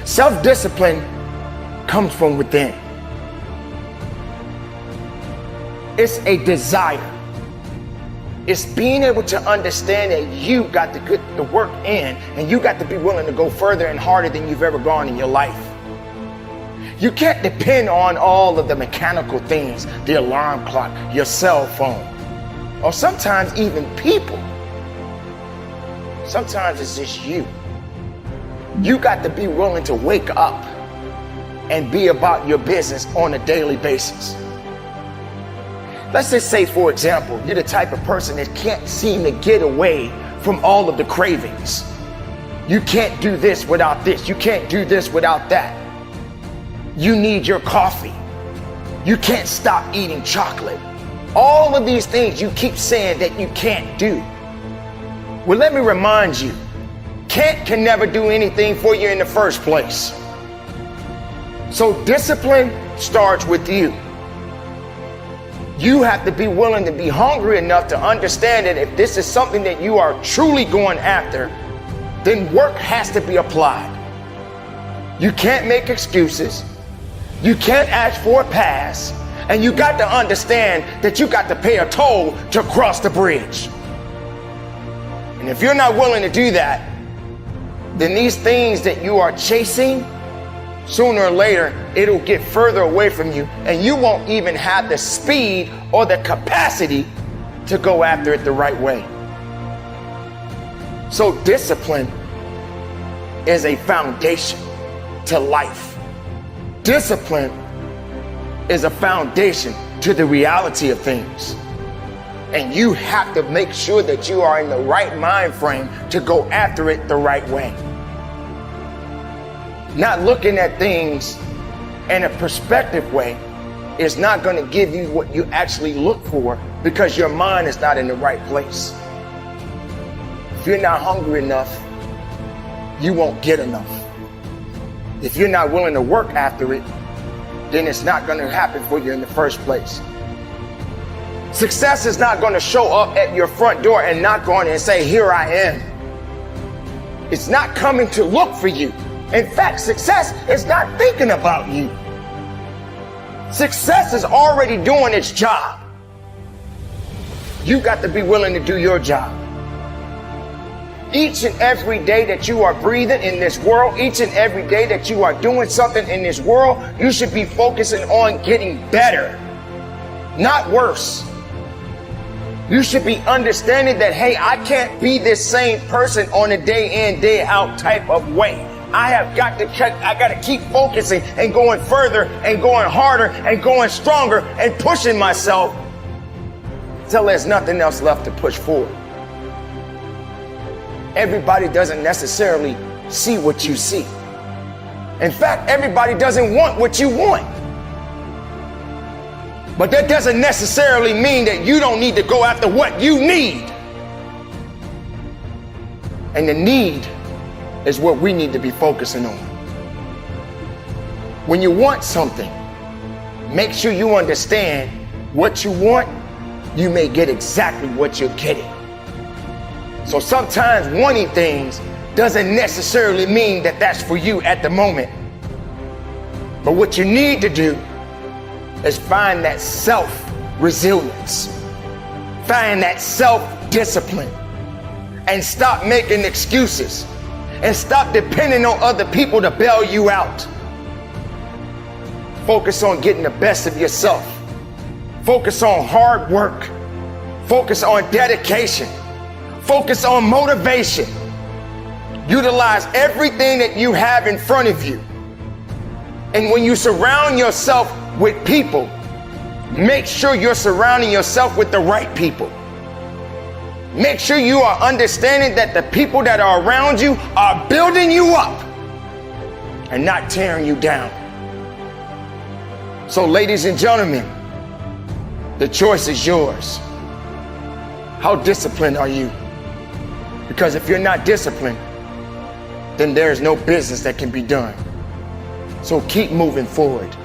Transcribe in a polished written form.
Self-discipline comes from within. It's a desire. It's being able to understand that you got to get the work in, and you got to be willing to go further and harder than you've ever gone in your life. You can't depend on all of the mechanical things, the alarm clock, your cell phone, or sometimes even people. Sometimes it's just you. You got to be willing to wake up and be about your business on a daily basis. Let's just say, for example, you're the type of person that can't seem to get away from all of the cravings. You can't do this without this. You can't do this without that. You need your coffee. You can't stop eating chocolate. All of these things you keep saying that you can't do. Well, let me remind you, can't can never do anything for you in the first place. So discipline starts with you. You have to be willing to be hungry enough to understand that if this is something that you are truly going after, then work has to be applied. You can't make excuses. You can't ask for a pass. And you got to understand that you got to pay a toll to cross the bridge. And if you're not willing to do that, then these things that you are chasing, sooner or later, it'll get further away from you, and you won't even have the speed or the capacity to go after it the right way. So discipline is a foundation to life. Discipline is a foundation to the reality of things. And you have to make sure that you are in the right mind frame to go after it the right way. Not looking at things in a perspective way is not going to give you what you actually look for, because your mind is not in the right place. If you're not hungry enough, you won't get enough. If you're not willing to work after it, then it's not going to happen for you in the first place. Success is not going to show up at your front door and knock on it and say, "Here I am." It's not coming to look for you. In fact, success is not thinking about you. Success is already doing its job. You got to be willing to do your job. Each and every day that you are breathing in this world, each and every day that you are doing something in this world, you should be focusing on getting better, not worse. You should be understanding that, hey, I can't be this same person on a day in, day out type of way. I have got to check. I got to keep focusing and going further and going harder and going stronger and pushing myself till there's nothing else left to push forward. Everybody doesn't necessarily see what you see. In fact, everybody doesn't want what you want. But that doesn't necessarily mean that you don't need to go after what you need. And the need is what we need to be focusing on. When you want something, make sure you understand what you want. You may get exactly what you're getting. So sometimes wanting things doesn't necessarily mean that that's for you at the moment. But what you need to do is find that self-resilience, find that self-discipline, and stop making excuses, and stop depending on other people to bail you out. Focus on getting the best of yourself. Focus on hard work. Focus on dedication. Focus on motivation. Utilize everything that you have in front of you. And when you surround yourself with people, make sure you're surrounding yourself with the right people. Make sure you are understanding that the people that are around you are building you up and not tearing you down. So, ladies and gentlemen, the choice is yours. How disciplined are you? Because if you're not disciplined, then there's no business that can be done. So keep moving forward.